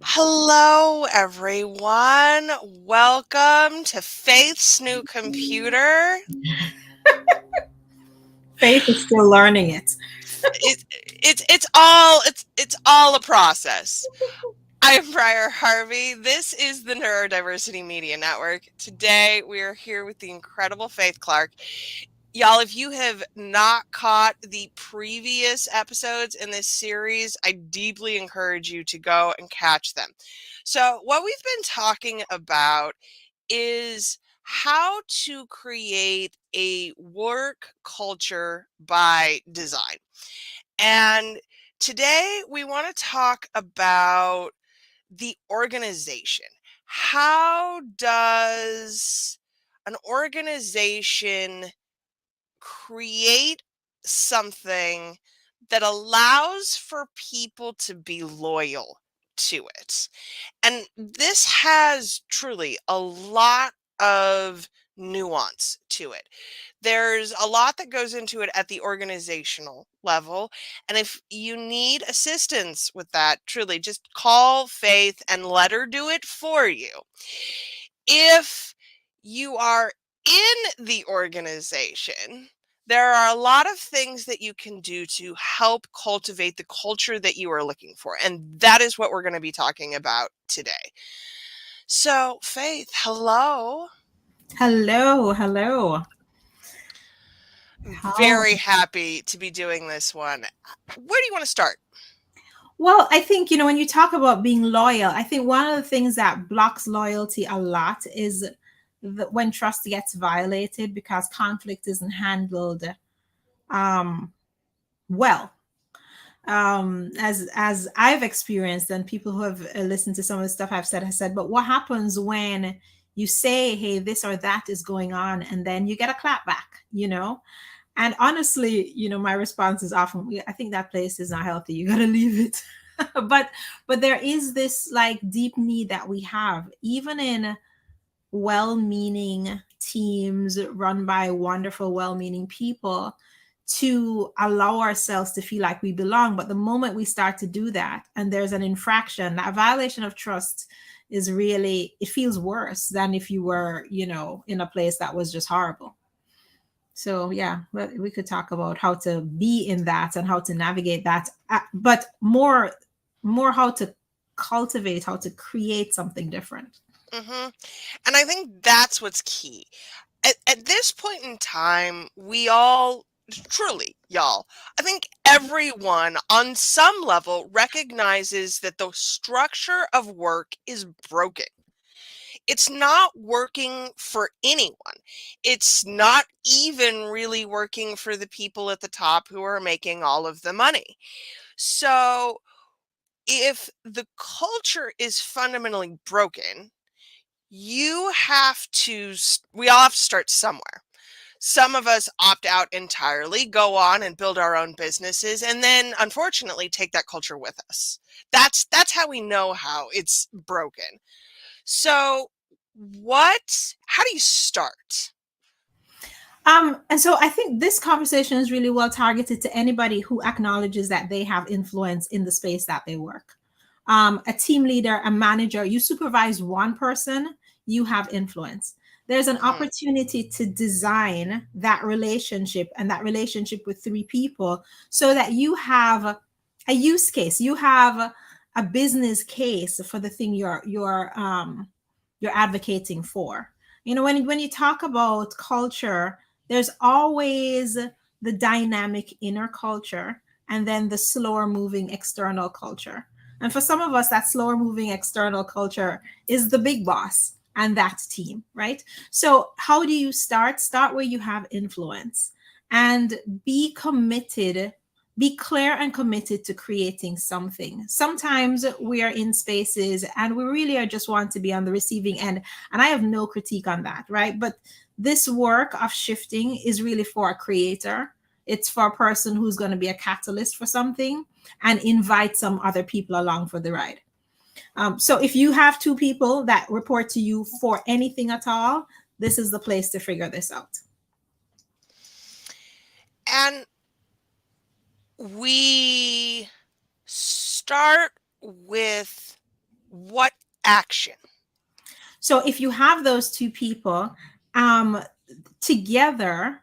Hello, everyone. Welcome to Faith's new computer. Faith is still learning it. It's all a process. I'm Briar Harvey. This is the Neurodiversity Media Network. Today we are here with the incredible Faith Clarke. Y'all, if you have not caught the previous episodes in this series, I deeply encourage you to go and catch them. So, what we've been talking about is how to create a work culture by design. And today we want to talk about the organization. How does an organization create something that allows for people to be loyal to it? And this has truly a lot of nuance to it. There's a lot that goes into it at the organizational level. And if you need assistance with that, truly just call Faith and let her do it for you. If you are in the organization, there are a lot of things that you can do to help cultivate the culture that you are looking for. And that is what we're going to be talking about today. So, Faith, hello. Hello, hello. I'm How? very happy to be doing this one. Where do you want to start? Well, I think, when you talk about being loyal, I think one of the things that blocks loyalty a lot is when trust gets violated because conflict isn't handled um, well. As I've experienced, and people who have listened to some of the stuff I've said have said, but what happens when you say, hey, this or that is going on, and then you get a clap back? And honestly, my response is often, "Yeah, I think that place is not healthy. You gotta leave it." but but there is this like deep need that we have, even in well-meaning teams run by wonderful, well-meaning people, to allow ourselves to feel like we belong. But the moment we start to do that and there's an infraction, that violation of trust is really, it feels worse than if you were, in a place that was just horrible. So yeah, we could talk about how to be in that and how to navigate that, but more how to cultivate, how to create something different. hmm And I think that's what's key. At this point in time, we all, truly, y'all, I think everyone on some level recognizes that the structure of work is broken. It's not working for anyone. It's not even really working for the people at the top who are making all of the money. So, if the culture is fundamentally broken, we all have to start somewhere. Some of us opt out entirely, go on and build our own businesses, and then unfortunately take that culture with us. That's how we know how it's broken. So, how do you start? And so I think this conversation is really well targeted to anybody who acknowledges that they have influence in the space that they work. A team leader, a manager, you supervise one person, you have influence. There's an Mhm. opportunity to design that relationship and that relationship with three people so that you have a use case, you have a business case for the thing you're advocating for. When you talk about culture, there's always the dynamic inner culture and then the slower moving external culture. And for some of us, that slower moving external culture is the big boss and that team, right? So, how do you start? Start where you have influence and be committed, be clear and committed to creating something. Sometimes we are in spaces and we really are just want to be on the receiving end. And I have no critique on that, right? But this work of shifting is really for a creator. It's for a person who's going to be a catalyst for something and invite some other people along for the ride. So if you have two people that report to you for anything at all, this is the place to figure this out. And we start with what action? So if you have those two people together,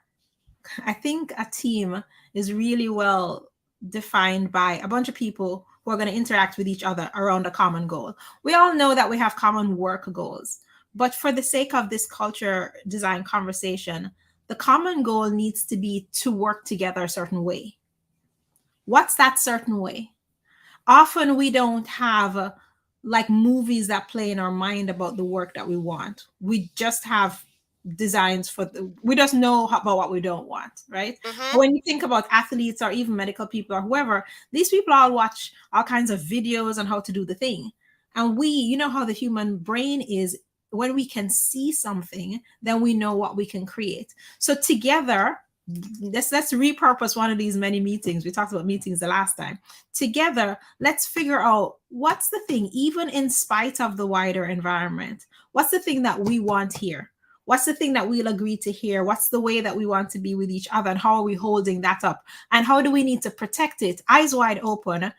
I think a team is really well defined by a bunch of people who are going to interact with each other around a common goal. We all know that we have common work goals, but for the sake of this culture design conversation, the common goal needs to be to work together a certain way. What's that certain way? Often we don't have like movies that play in our mind about the work that we want. We just have designs for we just know about what we don't want, right? Mm-hmm. When you think about athletes or even medical people or whoever, these people all watch all kinds of videos on how to do the thing. And we, you know how the human brain is, when we can see something, then we know what we can create. So together, let's repurpose one of these many meetings. We talked about meetings the last time. Together, let's figure out what's the thing, even in spite of the wider environment. What's the thing that we want here? What's the thing that we'll agree to here? What's the way that we want to be with each other? And how are we holding that up? And how do we need to protect it, eyes wide open,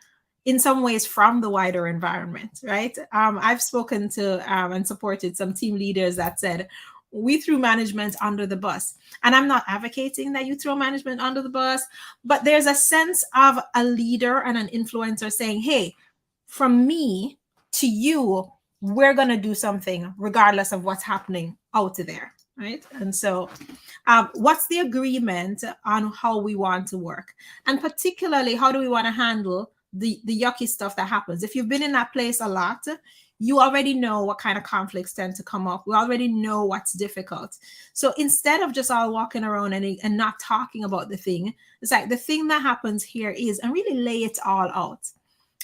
in some ways from the wider environment, right? I've spoken to and supported some team leaders that said, we threw management under the bus. And I'm not advocating that you throw management under the bus, but there's a sense of a leader and an influencer saying, hey, from me to you, we're going to do something regardless of what's happening out there, right? And so what's the agreement on how we want to work? And particularly, how do we want to handle the yucky stuff that happens? If you've been in that place a lot, you already know what kind of conflicts tend to come up. We already know what's difficult. So instead of just all walking around and not talking about the thing, it's like the thing that happens here is, and really lay it all out.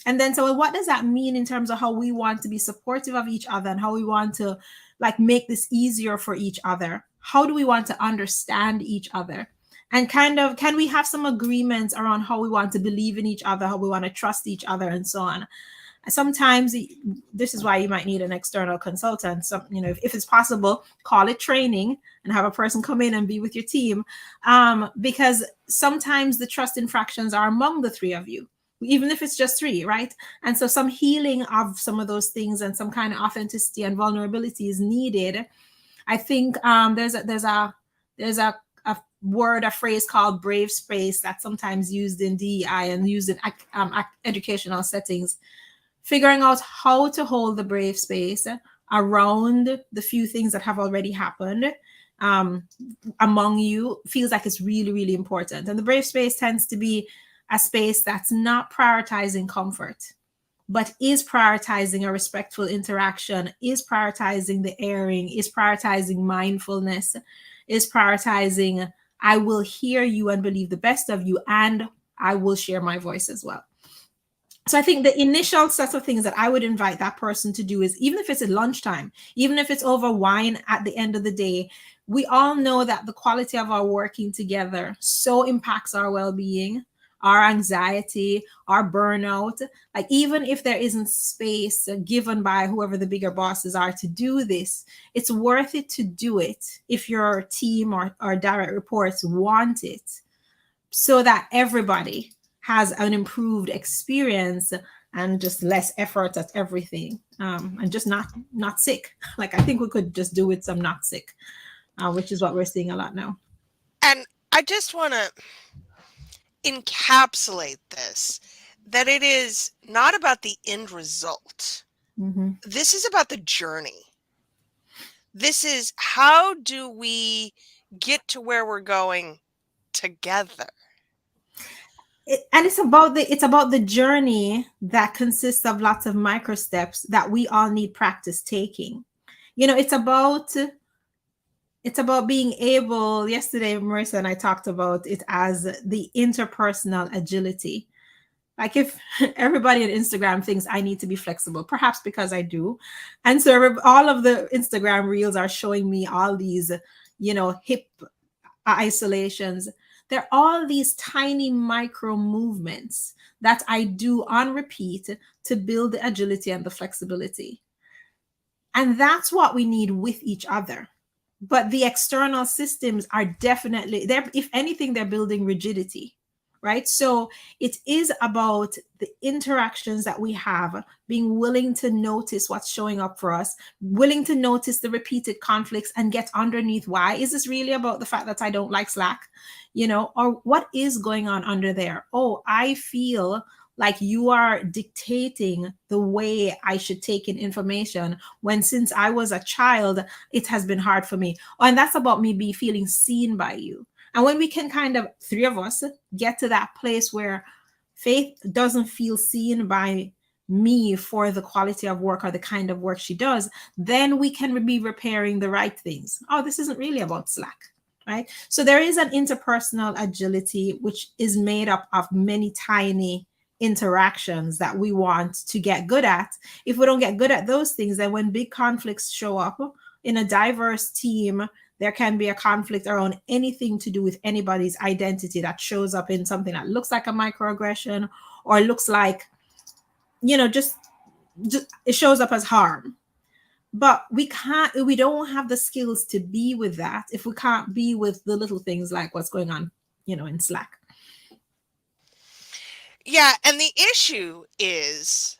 And then, so what does that mean in terms of how we want to be supportive of each other and how we want to like make this easier for each other? How do we want to understand each other? And kind of, can we have some agreements around how we want to believe in each other, how we want to trust each other, and so on? Sometimes this is why you might need an external consultant. So, you know, if it's possible, call it training and have a person come in and be with your team, because sometimes the trust infractions are among the three of you, even if it's just three, right? And so some healing of some of those things and some kind of authenticity and vulnerability is needed. I think there's a word, a phrase called brave space that's sometimes used in DEI and used in educational settings. Figuring out how to hold the brave space around the few things that have already happened among you feels like it's really, really important. And the brave space tends to be a space that's not prioritizing comfort, but is prioritizing a respectful interaction, is prioritizing the airing, is prioritizing mindfulness, is prioritizing, I will hear you and believe the best of you, and I will share my voice as well. So I think the initial set of things that I would invite that person to do is, even if it's at lunchtime, even if it's over wine at the end of the day, we all know that the quality of our working together so impacts our well-being, our anxiety, our burnout. Like, even if there isn't space given by whoever the bigger bosses are to do this, it's worth it to do it if your team or direct reports want it, so that everybody has an improved experience and just less effort at everything, and just not sick. Like, I think we could just do with some not sick, which is what we're seeing a lot now. And I just want to encapsulate this, that it is not about the end result. Mm-hmm. This is about the journey. This is, how do we get to where we're going together? And it's about the journey that consists of lots of micro steps that we all need practice taking. You know, it's about being able. Yesterday, Marissa and I talked about it as the interpersonal agility. Like, if everybody on Instagram thinks I need to be flexible, perhaps because I do, and so all of the Instagram reels are showing me all these, you know, hip isolations. They're all these tiny micro movements that I do on repeat to build the agility and the flexibility. And that's what we need with each other. But the external systems are definitely there. If anything, they're building rigidity. right? So it is about the interactions that we have, being willing to notice what's showing up for us, willing to notice the repeated conflicts and get underneath why. Is this really about the fact that I don't like Slack? Or what is going on under there? Oh, I feel like you are dictating the way I should take in information when since I was a child, it has been hard for me. Oh, and that's about me be feeling seen by you. And when we can kind of, three of us, get to that place where Faith doesn't feel seen by me for the quality of work or the kind of work she does, then we can be repairing the right things. Oh, this isn't really about Slack, right? So there is an interpersonal agility, which is made up of many tiny interactions that we want to get good at. If we don't get good at those things, then when big conflicts show up in a diverse team, there can be a conflict around anything to do with anybody's identity that shows up in something that looks like a microaggression or looks like, just it shows up as harm. But we don't have the skills to be with that if we can't be with the little things like what's going on, in Slack. Yeah, and the issue is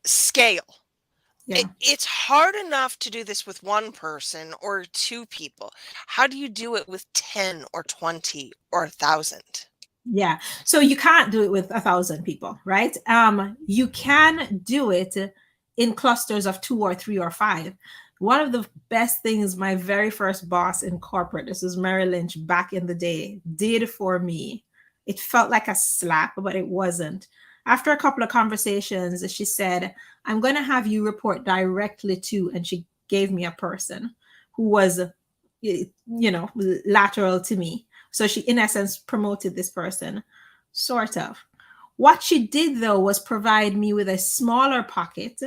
scale. Yeah. It's hard enough to do this with one person or two people. How do you do it with 10 or 20 or 1,000? Yeah. So you can't do it with 1,000 people, right? You can do it in clusters of 2 or 3 or 5. One of the best things my very first boss in corporate, this was Mary Lynch back in the day, did for me. It felt like a slap, but it wasn't. After a couple of conversations, she said, I'm going to have you report directly to, and she gave me a person who was, lateral to me. So she, in essence, promoted this person, sort of. What she did, though, was provide me with a smaller pocket.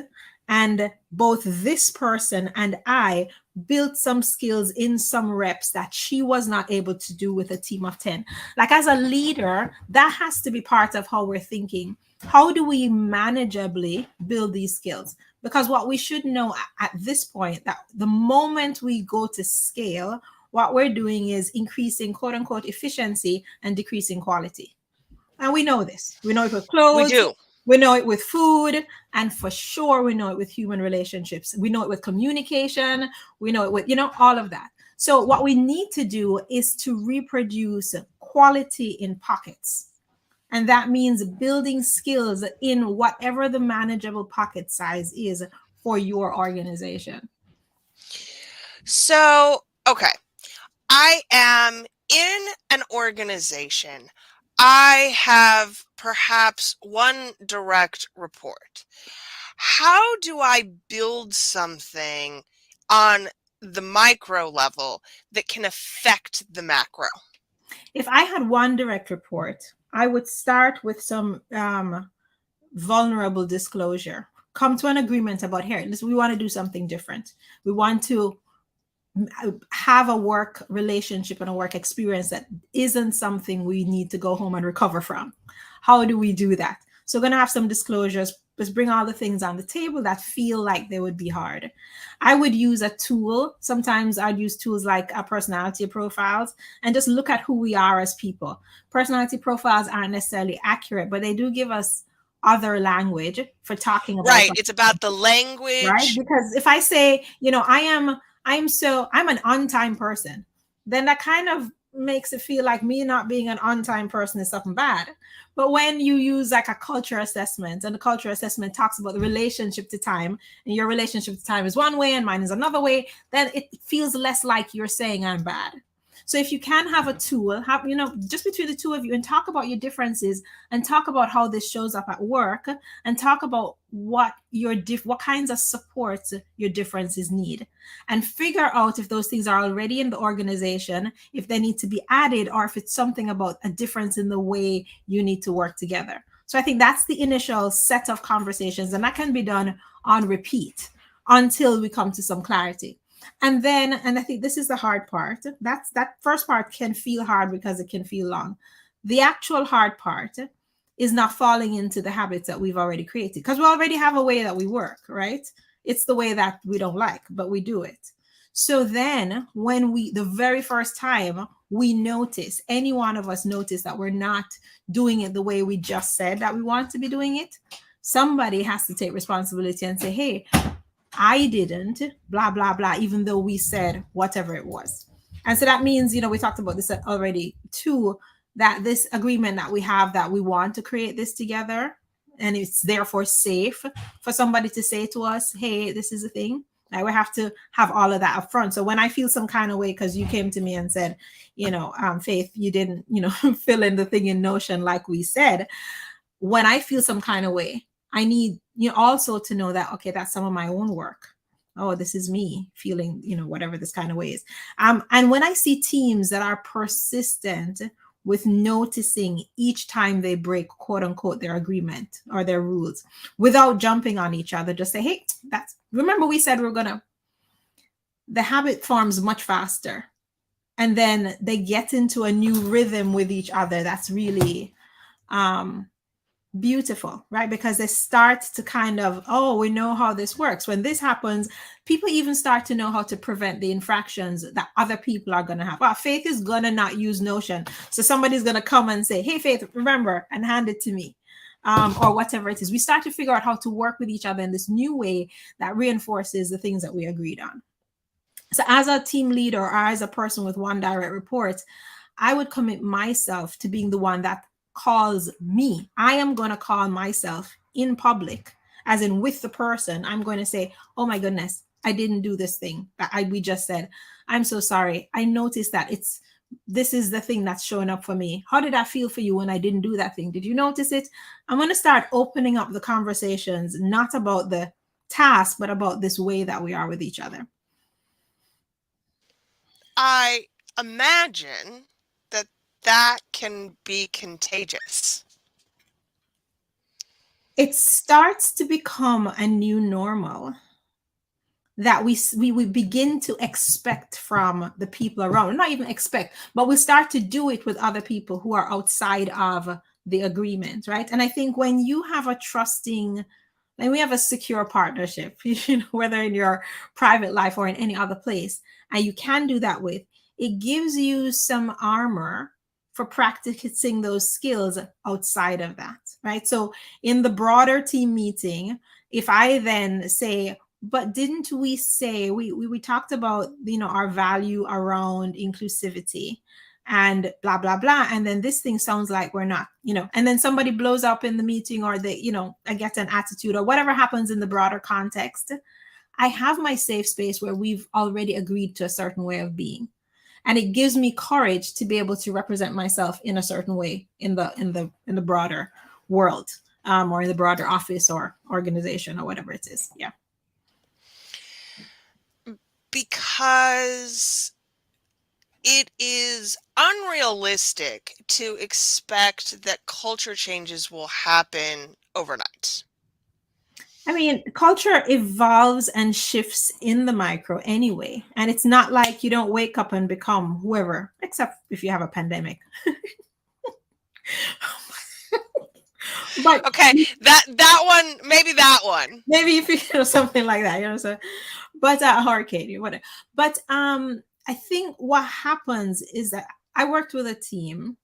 And both this person and I built some skills in some reps that she was not able to do with a team of 10. Like as a leader, that has to be part of how we're thinking. How do we manageably build these skills? Because what we should know at this point, that the moment we go to scale, what we're doing is increasing quote unquote efficiency and decreasing quality. And we know this. We know it with clothes. We do. We know it with food. And for sure, we know it with human relationships. We know it with communication. We know it with, all of that. So what we need to do is to reproduce quality in pockets. And that means building skills in whatever the manageable pocket size is for your organization. So, okay. I am in an organization. I have perhaps one direct report. How do I build something on the micro level that can affect the macro? If I had one direct report, I would start with some vulnerable disclosure. Come to an agreement about, here, listen, we want to do something different. We want to have a work relationship and a work experience that isn't something we need to go home and recover from. How do we do that? So we're going to have some disclosures. Let's bring all the things on the table that feel like they would be hard. I would use a tool. Sometimes I'd use tools like personality profiles and just look at who we are as people. Personality profiles aren't necessarily accurate, but they do give us other language for talking about. Right. It's about the language. Right. Because if I say, I'm an on-time person, then that kind of makes it feel like me not being an on-time person is something bad. But when you use like a culture assessment, and the culture assessment talks about the relationship to time, and your relationship to time is one way and mine is another way, then it feels less like you're saying I'm bad. So if you can have a tool, just between the two of you, and talk about your differences and talk about how this shows up at work, and talk about what kinds of supports your differences need, and figure out if those things are already in the organization, if they need to be added, or if it's something about a difference in the way you need to work together. So I think that's the initial set of conversations, and that can be done on repeat until we come to some clarity. And I think this is the hard part. That first part can feel hard because it can feel long. The actual hard part is not falling into the habits that we've already created, because we already have a way that we work, right? It's the way that we don't like, but we do it. So then when the very first time we notice, any one of us notice that we're not doing it the way we just said that we want to be doing it, somebody has to take responsibility and say, hey, I didn't, blah, blah, blah, even though we said whatever it was. And so that means, we talked about this already too, that this agreement that we have, that we want to create this together, and it's therefore safe for somebody to say to us, hey, this is a thing. Like, we have to have all of that up front. So when I feel some kind of way because you came to me and said, Faith, you didn't, fill in the thing in Notion like we said. When I feel some kind of way, I need you also to know that, okay, that's some of my own work. Oh, this is me feeling, whatever this kind of way is. And when I see teams that are persistent with noticing each time they break, quote unquote, their agreement or their rules without jumping on each other, just say, hey, remember we said the habit forms much faster. And then they get into a new rhythm with each other. That's really beautiful, right? Because they start to kind of, oh, we know how this works. When this happens, people even start to know how to prevent the infractions that other people are going to have. Well, Faith is going to not use Notion. So somebody's going to come and say, hey, Faith, remember, and hand it to me. Or whatever it is. We start to figure out how to work with each other in this new way that reinforces the things that we agreed on. So as a team leader or as a person with one direct report, I would commit myself to being the one that calls me. I am going to call myself in public, as in with the person. I'm going to say, oh my goodness, I didn't do this thing that we just said. I'm so sorry. I noticed that this is the thing that's showing up for me. How did that feel for you when I didn't do that thing? Did you notice it? I'm going to start opening up the conversations, not about the task, but about this way that we are with each other. I imagine that can be contagious. It starts to become a new normal that we begin to expect from the people around. Not even expect, but we start to do it with other people who are outside of the agreement, right? And I think when you have a trusting, and we have a secure partnership, whether in your private life or in any other place, and you can do that with, it gives you some armor for practicing those skills outside of that, right? So in the broader team meeting, if I then say, but didn't we say, we talked about, our value around inclusivity and blah, blah, blah. And then this thing sounds like we're not, and then somebody blows up in the meeting, or I get an attitude or whatever happens in the broader context. I have my safe space where we've already agreed to a certain way of being. And it gives me courage to be able to represent myself in a certain way in the broader world, or in the broader office or organization or whatever it is. Yeah. Because it is unrealistic to expect that culture changes will happen overnight. I mean, culture evolves and shifts in the micro anyway. And it's not like you don't wake up and become whoever, except if you have a pandemic. But okay, that one, maybe that one. Maybe if you something like that, so but hurricane, whatever. But I think what happens is that I worked with a team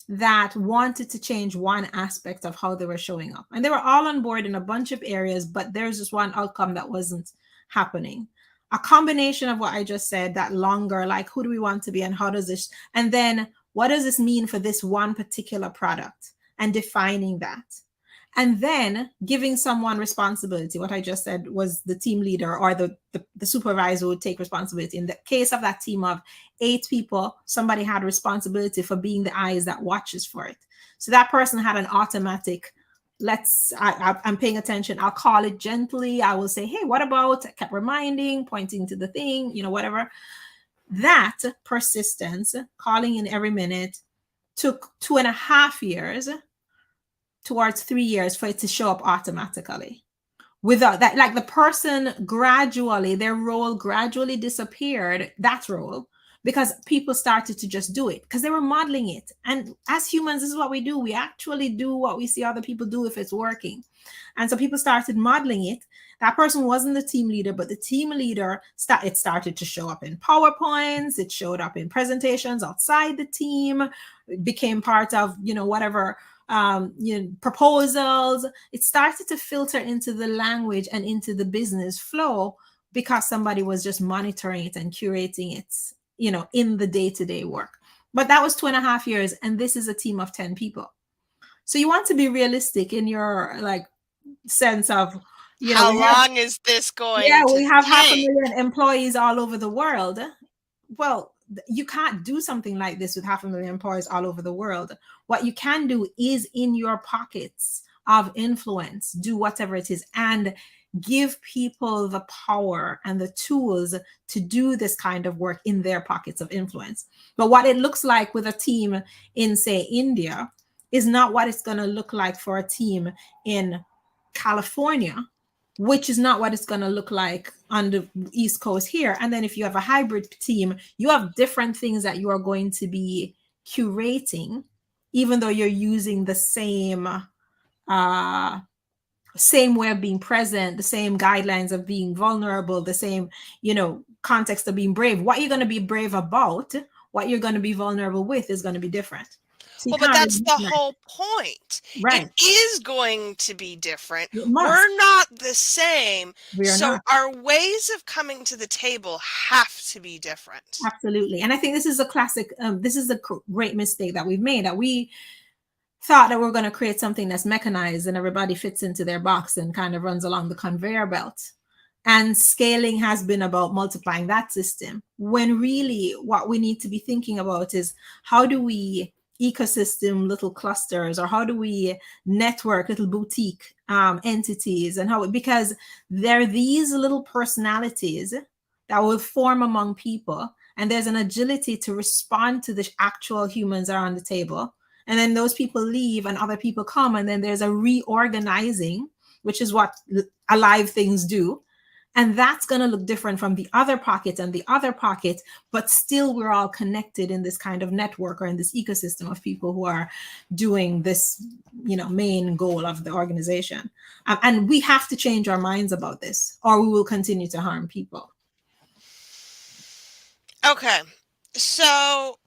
that wanted to change one aspect of how they were showing up. And they were all on board in a bunch of areas, but there's just one outcome that wasn't happening. A combination of what I just said, that longer, like, who do we want to be and how does this, and then what does this mean for this one particular product, and defining that. And then giving someone responsibility. What I just said was the team leader or the supervisor would take responsibility. In the case of that team of 8 people, somebody had responsibility for being the eyes that watches for it. So that person had an automatic, I'm paying attention. I'll call it gently. I will say, hey, what about? I kept reminding, pointing to the thing, whatever. That persistence, calling in every minute, took 2.5 years towards 3 years for it to show up automatically. Without that, like, the person gradually, their role gradually disappeared, that role, because people started to just do it because they were modeling it. And as humans, this is what we do. We actually do what we see other people do if it's working. And so people started modeling it. That person wasn't the team leader, but the team leader it started to show up in PowerPoints, it showed up in presentations outside the team, it became part of, whatever proposals. It started to filter into the language and into the business flow because somebody was just monitoring it and curating it, in the day-to-day work. But that was 2.5 years, and this is a team of 10 people. So you want to be realistic in your sense of, how long is this going to we have take? 500,000 employees all over the world. Well, you can't do something like this with 500,000 employees all over the world. What you can do is in your pockets of influence, do whatever it is, and give people the power and the tools to do this kind of work in their pockets of influence. But what it looks like with a team in, say, India is not what it's going to look like for a team in California, which is not what it's going to look like on the East Coast here. And then if you have a hybrid team, you have different things that you are going to be curating, even though you're using the same way of being present, the same guidelines of being vulnerable, the same, context of being brave. What you're going to be brave about, what you're going to be vulnerable with is going to be different. So well, but that's the whole point. Right. It is going to be different. We're not the same. So not. our ways of coming to the table have to be different. Absolutely. And I think this is a classic, this is a great mistake that we've made, that we thought that we're going to create something that's mechanized and everybody fits into their box and kind of runs along the conveyor belt. And scaling has been about multiplying that system, when really what we need to be thinking about is how do we ecosystem little clusters, or how do we network little boutique entities, and because they're these little personalities that will form among people, and there's an agility to respond to the actual humans that are on the table. And then those people leave and other people come, and then there's a reorganizing, which is what alive things do. And that's going to look different from the other pocket and the other pocket, but still we're all connected in this kind of network, or in this ecosystem of people who are doing this, main goal of the organization. And we have to change our minds about this, or we will continue to harm people. Okay. So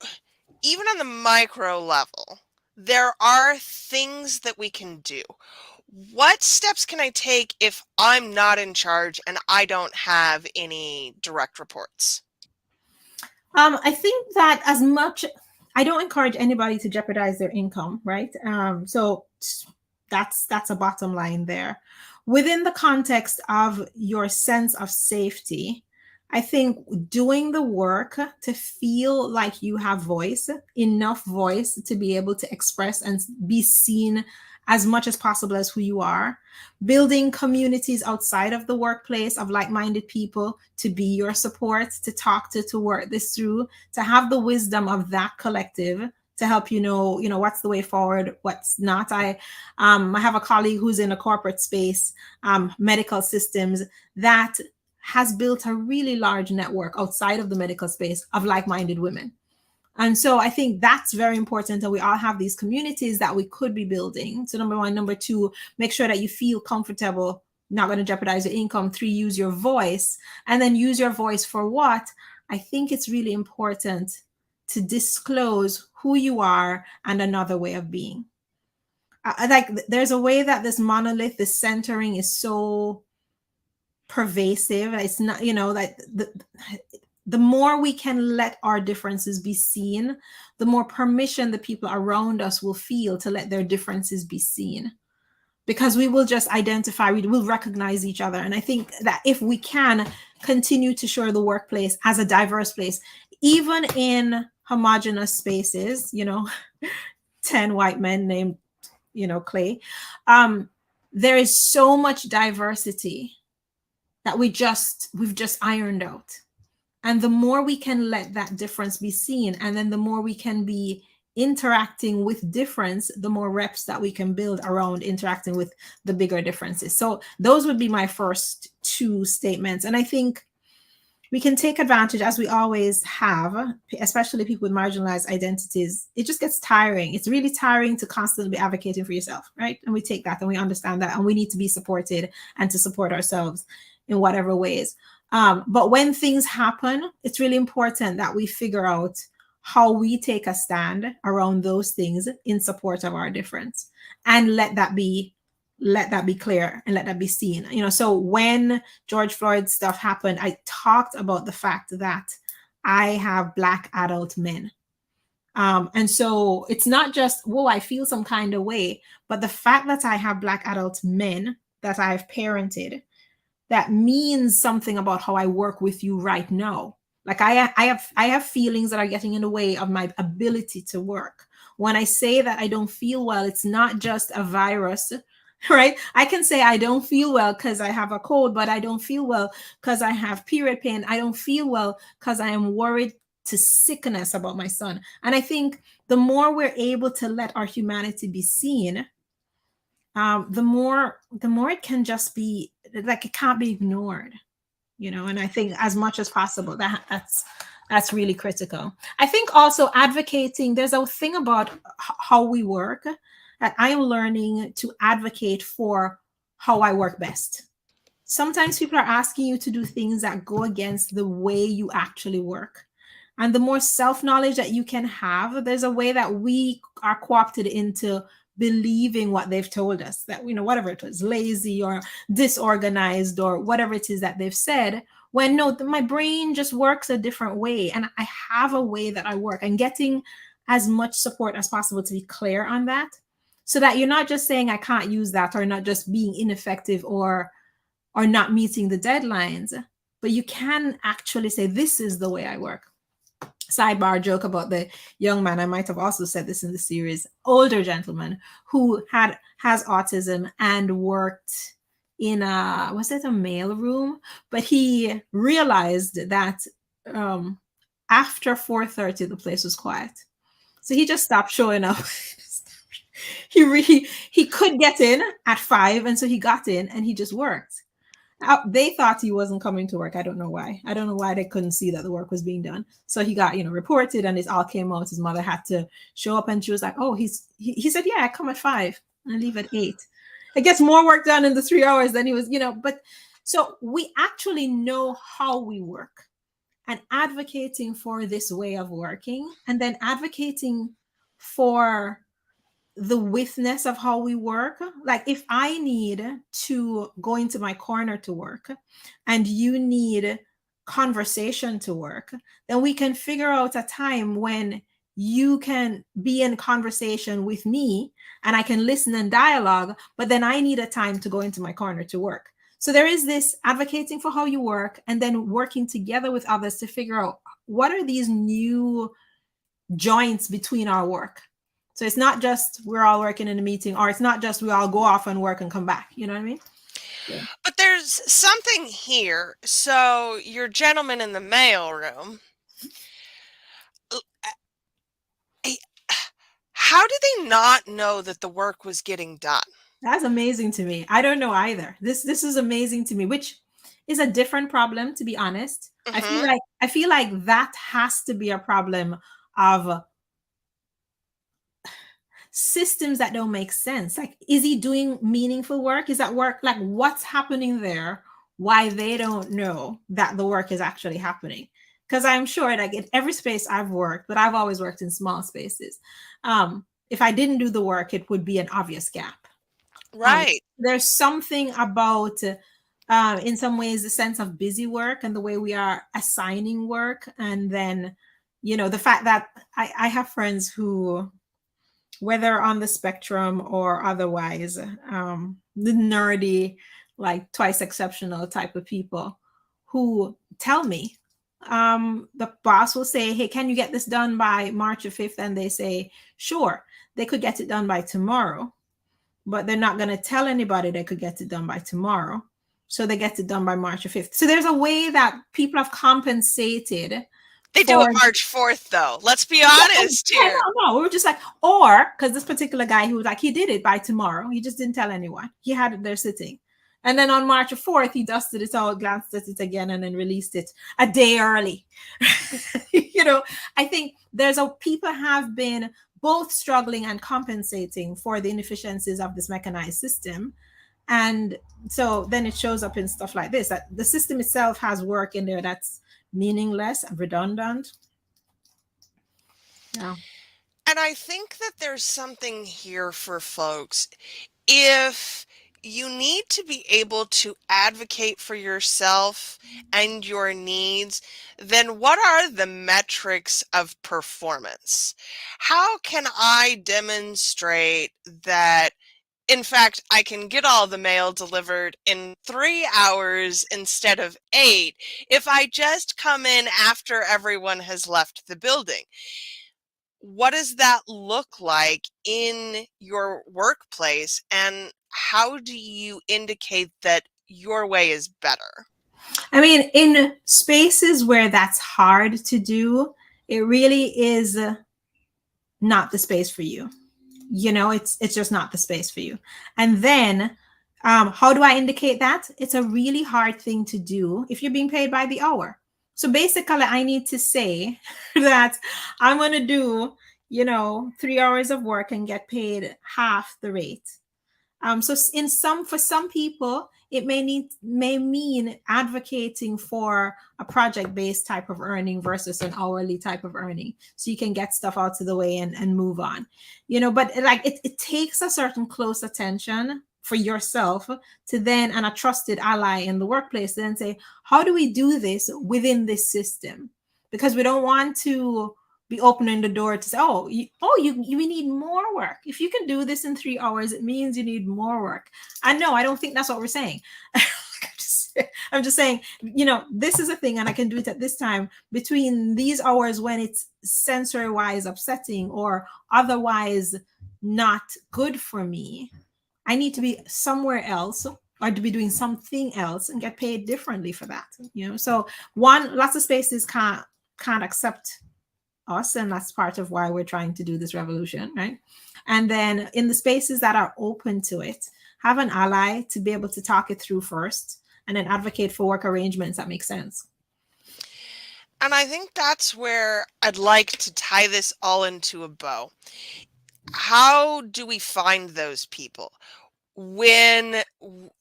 even on the micro level, there are things that we can do. What steps can I take if I'm not in charge and I don't have any direct reports? I think that I don't encourage anybody to jeopardize their income, right? So that's a bottom line there. Within the context of your sense of safety, I think doing the work to feel like you have enough voice to be able to express and be seen as much as possible as who you are, building communities outside of the workplace of like-minded people to be your support, to talk to work this through, to have the wisdom of that collective to help you know what's the way forward, what's not. I have a colleague who's in a corporate space, medical systems, that has built a really large network outside of the medical space of like-minded women. And so I think that's very important, that we all have these communities that we could be building. So number one. Number two, make sure that you feel comfortable, not going to jeopardize your income. 3, use your voice. And then use your voice for what? I think it's really important to disclose who you are and another way of being. There's a way that this monolith, this centering is so pervasive. It's not, that the more we can let our differences be seen, the more permission the people around us will feel to let their differences be seen, because we will just identify, we will recognize each other. And I think that if we can continue to show the workplace as a diverse place, even in homogenous spaces, 10 white men named, Clay, there is so much diversity that we've just ironed out. And the more we can let that difference be seen, and then the more we can be interacting with difference, the more reps that we can build around interacting with the bigger differences. So those would be my first 2 statements. And I think we can take advantage, as we always have, especially people with marginalized identities. It just gets tiring. It's really tiring to constantly be advocating for yourself, right? And we take that and we understand that, and we need to be supported and to support ourselves in whatever ways. But when things happen, it's really important that we figure out how we take a stand around those things in support of our difference, and let that be clear and let that be seen. So when George Floyd stuff happened, I talked about the fact that I have Black adult men. And so it's not just, whoa, I feel some kind of way, but the fact that I have Black adult men that I've parented, that means something about how I work with you right now. Like I have feelings that are getting in the way of my ability to work. When I say that I don't feel well, it's not just a virus, right? I can say I don't feel well because I have a cold, but I don't feel well because I have period pain. I don't feel well because I am worried to sickness about my son. And I think the more we're able to let our humanity be seen, the more it can just be like, it can't be ignored. And I think as much as possible, that's really critical. I think also advocating, there's a thing about how we work that I am learning to advocate for how I work best. Sometimes people are asking you to do things that go against the way you actually work. And the more self-knowledge that you can have, there's a way that we are co-opted into believing what they've told us, that, whatever it was, lazy or disorganized or whatever it is that they've said, when no, my brain just works a different way. And I have a way that I work, and getting as much support as possible to be clear on that, so that you're not just saying I can't use that, or not just being ineffective or not meeting the deadlines, but you can actually say, this is the way I work. Sidebar joke about the young man, I might have also said this in the series, older gentleman who has autism and worked in was it a mail room, but he realized that after 4:30 the place was quiet, so he just stopped showing up. He could get in at 5, and so he got in and he just worked. They thought he wasn't coming to work. I don't know why. I don't know why they couldn't see that the work was being done. So he got, reported, and it all came out. His mother had to show up, and she was like, "Oh, he said, yeah, I come at 5 and I leave at 8." It gets more work done in the 3 hours than he was, But so we actually know how we work, and advocating for this way of working, and then advocating for the witness of how we work. Like, if I need to go into my corner to work and you need conversation to work, then we can figure out a time when you can be in conversation with me and I can listen and dialogue, but then I need a time to go into my corner to work. So there is this advocating for how you work, and then working together with others to figure out what are these new joints between our work. So it's not just we're all working in a meeting, or it's not just we all go off and work and come back. You know what I mean? Yeah. But there's something here. So your gentleman in the mail room, how did they not know that the work was getting done? That's amazing to me. I don't know either. This is amazing to me, which is a different problem, to be honest. Mm-hmm. I feel like that has to be a problem of systems that don't make sense. Like, is he doing meaningful work? Is that work, like, what's happening there? Why they don't know that the work is actually happening? Because I'm sure, like, in every space I've worked, but I've always worked in small spaces. If I didn't do the work, it would be an obvious gap. Right. There's something about, in some ways, the sense of busy work and the way we are assigning work. And then, the fact that I have friends who, whether on the spectrum or otherwise, the nerdy, like twice exceptional type of people, who tell me, the boss will say, "Hey, can you get this done by March 5th?" And they say, "Sure." They could get it done by tomorrow, but they're not going to tell anybody they could get it done by tomorrow. So they get it done by March 5th. So there's a way that people have compensated. They do it March 4th, though. Let's be honest here. No, we were just like, or because this particular guy, he was like, he did it by tomorrow. He just didn't tell anyone. He had it there sitting. And then on March 4th, he dusted it out, glanced at it again, and then released it a day early. I think people have been both struggling and compensating for the inefficiencies of this mechanized system. And so then it shows up in stuff like this, that the system itself has work in there that's meaningless and redundant. Yeah. And I think that there's something here for folks. If you need to be able to advocate for yourself and your needs, then what are the metrics of performance? How can I demonstrate that, in fact, I can get all the mail delivered in 3 hours instead of 8 if I just come in after everyone has left the building? What does that look like in your workplace, and how do you indicate that your way is better? I mean, in spaces where that's hard to do, it really is not the space for you. It's just not the space for you. And then how do I indicate that? It's a really hard thing to do if you're being paid by the hour. So basically, I need to say that I'm going to do 3 hours of work and get paid half the rate. So for some people, it may mean advocating for a project-based type of earning versus an hourly type of earning, so you can get stuff out of the way and move on. But like it takes a certain close attention for yourself to then, and a trusted ally in the workplace, then say, how do we do this within this system? Because we don't want to be opening the door to say, we need more work. If you can do this in 3 hours, it means you need more work. And no, I don't think that's what we're saying. I'm just saying, this is a thing, and I can do it at this time between these hours when it's sensory wise upsetting or otherwise not good for me. I need to be somewhere else or to be doing something else and get paid differently for that. So lots of spaces can't accept us, and that's part of why we're trying to do this revolution, right? And then in the spaces that are open to it, have an ally to be able to talk it through first, and then advocate for work arrangements that make sense. And I think that's where I'd like to tie this all into a bow. How do we find those people? When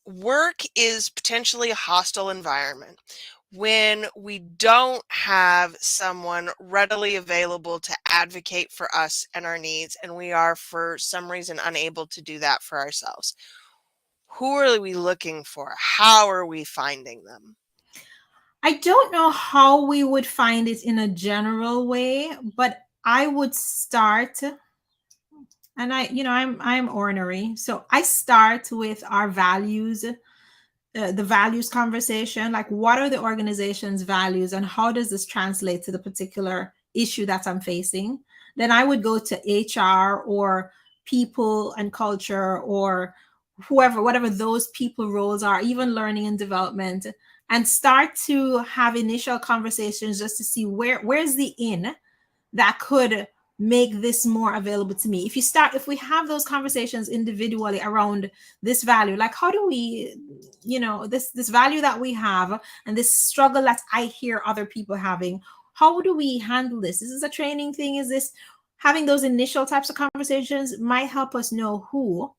work is potentially a hostile environment, when we don't have someone readily available to advocate for us and our needs, and we are for some reason unable to do that for ourselves, who are we looking for? How are we finding them? I don't know how we would find it in a general way, but I would start, and I'm ornery, so I start with our values. The values conversation, like what are the organization's values and how does this translate to the particular issue that I'm facing? Then I would go to HR or people and culture or whatever those people roles are, even learning and development, and start to have initial conversations just to see where's the in that could make this more available to me. If we have those conversations individually around this value, like how do we, this value that we have and this struggle that I hear other people having, how do we handle this? Is this a training thing? Is this having those initial types of conversations might help us know who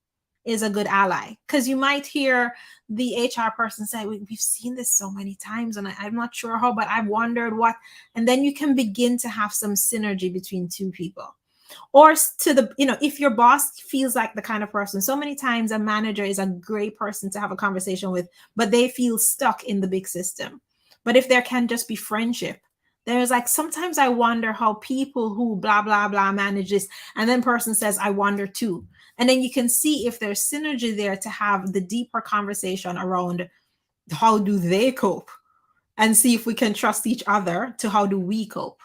is a good ally? Because you might hear the HR person say, we've seen this so many times and I'm not sure how, but I've wondered what, and then you can begin to have some synergy between two people. Or if your boss feels like the kind of person, so many times a manager is a great person to have a conversation with, but they feel stuck in the big system. But if there can just be friendship, there's like, sometimes I wonder how people who blah, blah, blah manage this, and then person says, I wonder too. And then you can see if there's synergy there to have the deeper conversation around how do they cope, and see if we can trust each other to how do we cope.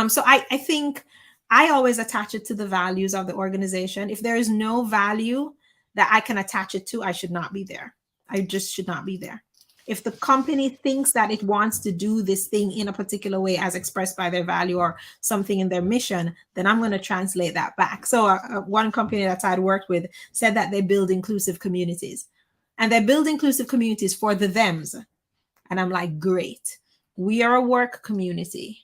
So I think I always attach it to the values of the organization. If there is no value that I can attach it to, I should not be there. I just should not be there. If the company thinks that it wants to do this thing in a particular way as expressed by their value or something in their mission, then I'm going to translate that back. So one company that I'd worked with said that they build inclusive communities. And they build inclusive communities for the thems. And I'm like, great. We are a work community.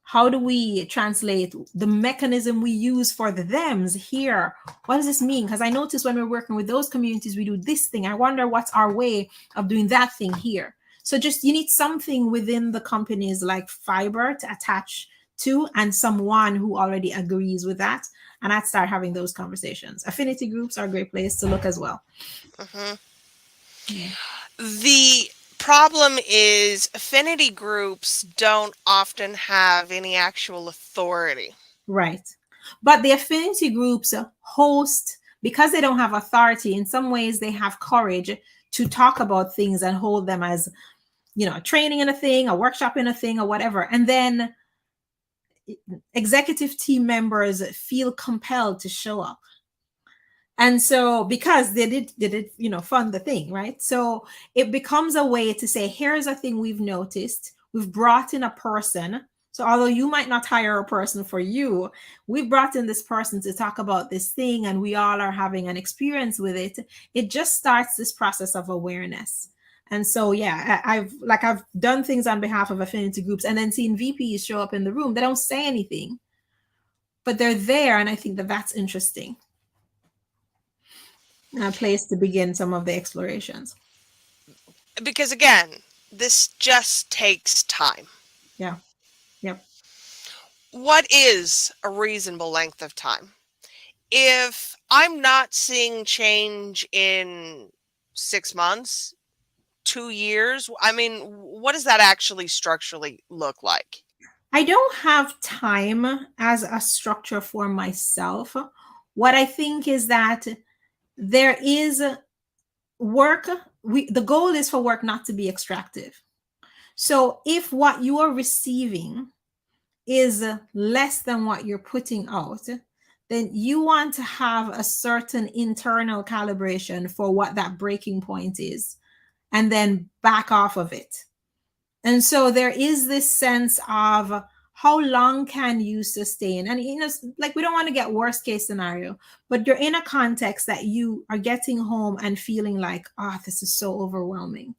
How do we translate the mechanism we use for the thems here? What does this mean? Because I notice when we're working with those communities, we do this thing. I wonder what's our way of doing that thing here. So just you need something within the companies like fiber to attach to, and someone who already agrees with that. And I'd start having those conversations. Affinity groups are a great place to look as well. Hmm. Yeah. The problem is affinity groups don't often have any actual authority. Right. But the affinity groups host, because they don't have authority, in some ways they have courage to talk about things and hold them as, training in a thing, a workshop in a thing, or whatever. And then executive team members feel compelled to show up. And so because they did fund the thing, right? So it becomes a way to say, here's a thing we've noticed. We've brought in a person. So although you might not hire a person for you, we've brought in this person to talk about this thing, and we all are having an experience with it. It just starts this process of awareness. And so, yeah, I've done things on behalf of affinity groups and then seen VPs show up in the room. They don't say anything, but they're there. And I think that that's interesting. A place to begin some of the explorations. Because again, this just takes time. Yeah. Yep. What is a reasonable length of time? If I'm not seeing change in 6 months, 2 years, I mean, what does that actually structurally look like? I don't have time as a structure for myself. What I think is that there is work. The goal is for work not to be extractive. So if what you are receiving is less than what you're putting out, then you want to have a certain internal calibration for what that breaking point is, and then back off of it. And so there is this sense of how long can you sustain? And, like, we don't want to get worst case scenario, but you're in a context that you are getting home and feeling like, oh, this is so overwhelming.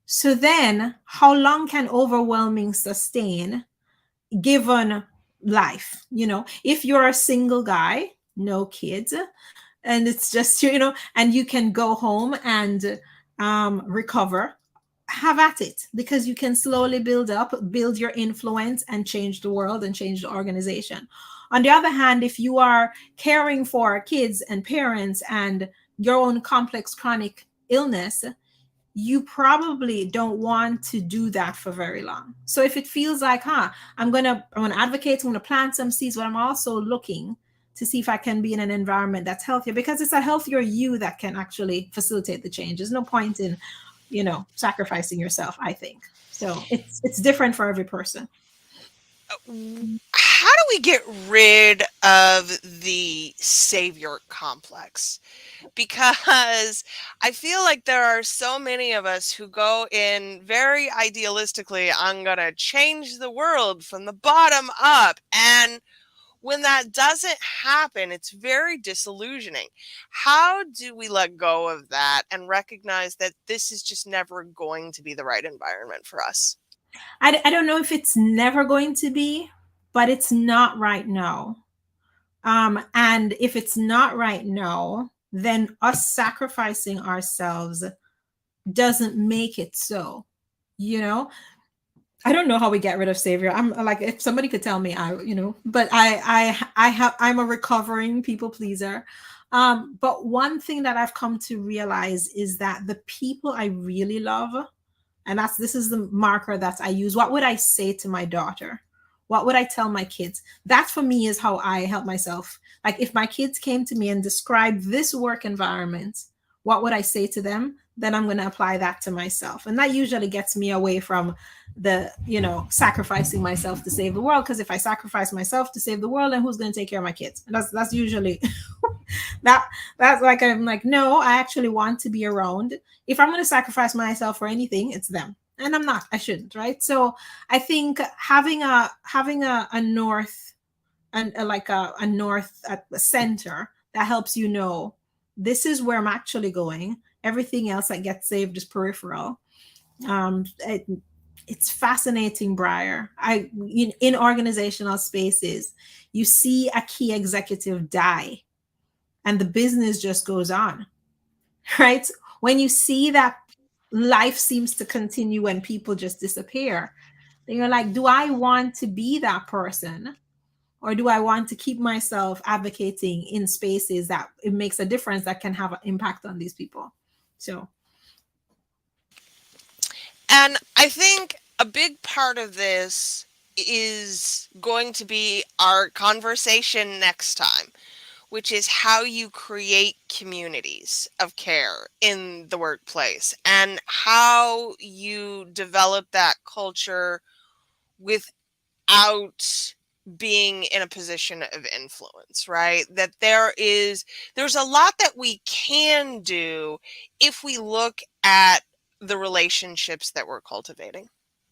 So then how long can overwhelming sustain given life? If you're a single guy, no kids, and it's just, and you can go home and recover, have at it, because you can slowly build your influence and change the world and change the organization. On the other hand, if you are caring for kids and parents and your own complex chronic illness, you probably don't want to do that for very long. So if it feels like, I'm gonna advocate, I'm gonna plant some seeds, but I'm also looking to see if I can be in an environment that's healthier, because it's a healthier you that can actually facilitate the change. There's no point in, sacrificing yourself, I think. So it's different for every person. How do we get rid of the savior complex? Because I feel like there are so many of us who go in very idealistically, I'm going to change the world from the bottom up. And when that doesn't happen, it's very disillusioning. How do we let go of that and recognize that this is just never going to be the right environment for us? I don't know if it's never going to be, but it's not right now. And if it's not right now, then us sacrificing ourselves doesn't make it so. I don't know how we get rid of savior. I'm like, if somebody could tell me, but I'm a recovering people pleaser. But one thing that I've come to realize is that the people I really love, and this is the marker that I use. What would I say to my daughter? What would I tell my kids? That for me is how I help myself. Like, if my kids came to me and described this work environment, what would I say to them? Then I'm going to apply that to myself. And that usually gets me away from the, sacrificing myself to save the world. Because if I sacrifice myself to save the world, then who's going to take care of my kids? And that's usually that's like, I'm like, no, I actually want to be around. If I'm going to sacrifice myself for anything, it's them. And I'm not, I shouldn't, right? So I think having a north, and a north at the center that helps this is where I'm actually going. Everything else that gets saved is peripheral. It's fascinating, Briar. In organizational spaces, you see a key executive die and the business just goes on, right? When you see that life seems to continue when people just disappear, then you're like, do I want to be that person? Or do I want to keep myself advocating in spaces that it makes a difference that can have an impact on these people? So, And I think a big part of this is going to be our conversation next time, which is how you create communities of care in the workplace and how you develop that culture without being in a position of influence, right? That there's a lot that we can do if we look at the relationships that we're cultivating.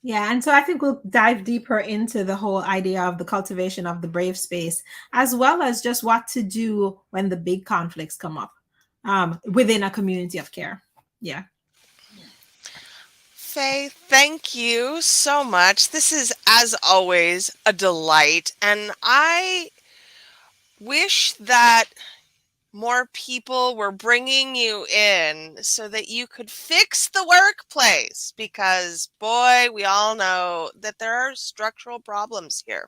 yeah, and so I think we'll dive deeper into the whole idea of the cultivation of the brave space, as well as just what to do when the big conflicts come up within a community of care. Yeah. Faye, thank you so much. This is, as always, a delight. And I wish that more people were bringing you in so that you could fix the workplace because, boy, we all know that there are structural problems here.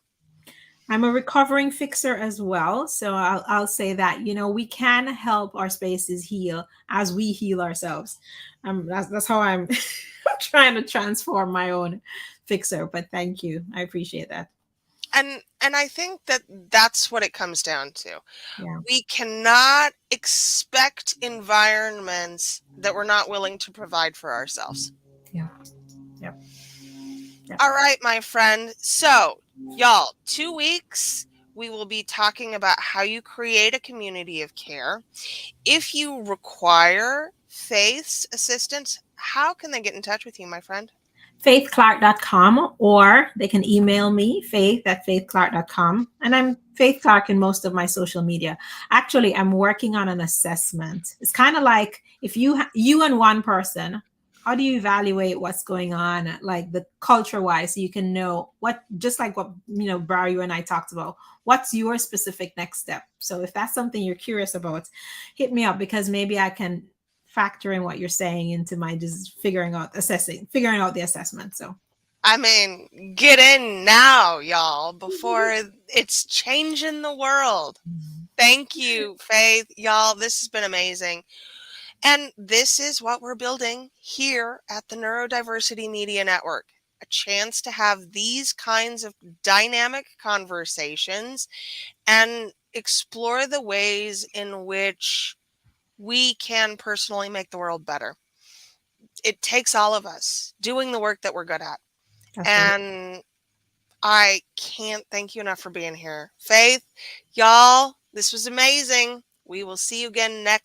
I'm a recovering fixer as well. So I'll say that, we can help our spaces heal as we heal ourselves. That's how I'm trying to transform my own fixer. But thank you. I appreciate that. And I think that that's what it comes down to. Yeah. We cannot expect environments that we're not willing to provide for ourselves. Yeah. Yep. Yep. All right, my friend. So, y'all, 2 weeks, we will be talking about how you create a community of care. If you require Faith's assistance, how can they get in touch with you, my friend? faithclarke.com, or they can email me, faith@faithclarke.com. And I'm Faith Clarke in most of my social media. Actually, I'm working on an assessment. It's kind of like if you and one person, how do you evaluate what's going on, like the culture wise, so you can know what, just like what, Bar, you and I talked about, what's your specific next step. So if that's something you're curious about, hit me up, because maybe I can factor in what you're saying into my just figuring out the assessment. So I mean, get in now, y'all, before it's changing the world. Thank you, Faith. Y'all, this has been amazing. And this is what we're building here at the Neurodiversity Media Network. A chance to have these kinds of dynamic conversations and explore the ways in which we can personally make the world better. It takes all of us doing the work that we're good at. that's right. And I can't thank you enough for being here. Faith, y'all, this was amazing. We will see you again next